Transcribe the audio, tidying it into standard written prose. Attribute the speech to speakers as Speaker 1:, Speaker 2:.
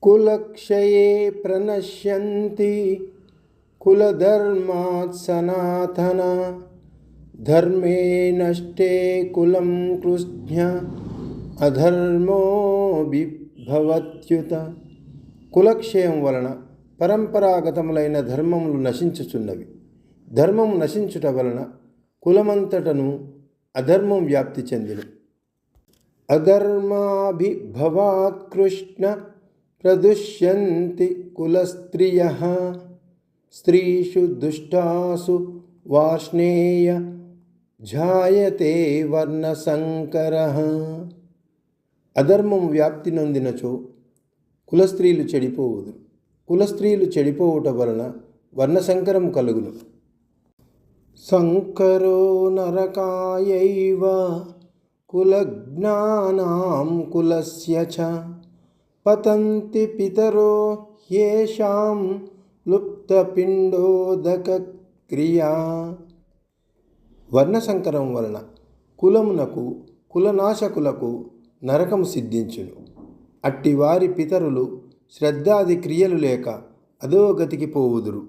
Speaker 1: కులక్షయే ప్రణశ్యంతి కులధర్మాత్ సనాతన ధర్మే నష్టే కులం కృష్ణ అధర్మో విభవత్యుత. కులక్షయం వలన పరంపరాగతములైన ధర్మములు నశించుచున్నవి. ధర్మము నశించుట వలన కులమంతటను అధర్మం వ్యాప్తి చెందిన. అధర్మాభిభవాత్ కృష్ణ ప్రదుష్యంతి కులస్త్రియః స్త్రీషు దుష్టాసు వార్ష్ణేయ జాయతే వర్ణసంకరః. అధర్మము వ్యాప్తి నొందినచో కులస్త్రీలు చెడిపోవుదురు. కులస్త్రీలు చెడిపోవుట వలన వర్ణసంకరము కలుగును. సంకరో నరకాయైవ కులజ్ఞానాం కులస్య చ పతంతి పితరో హ్యేషాం లుప్తపిండోదక క్రియా. వర్ణసంకరం వలన కులమునకు కులనాశకులకు నరకము సిద్ధించును. అట్టివారి పితరులు శ్రద్ధాది క్రియలు లేక అధోగతికి పోవుదురు.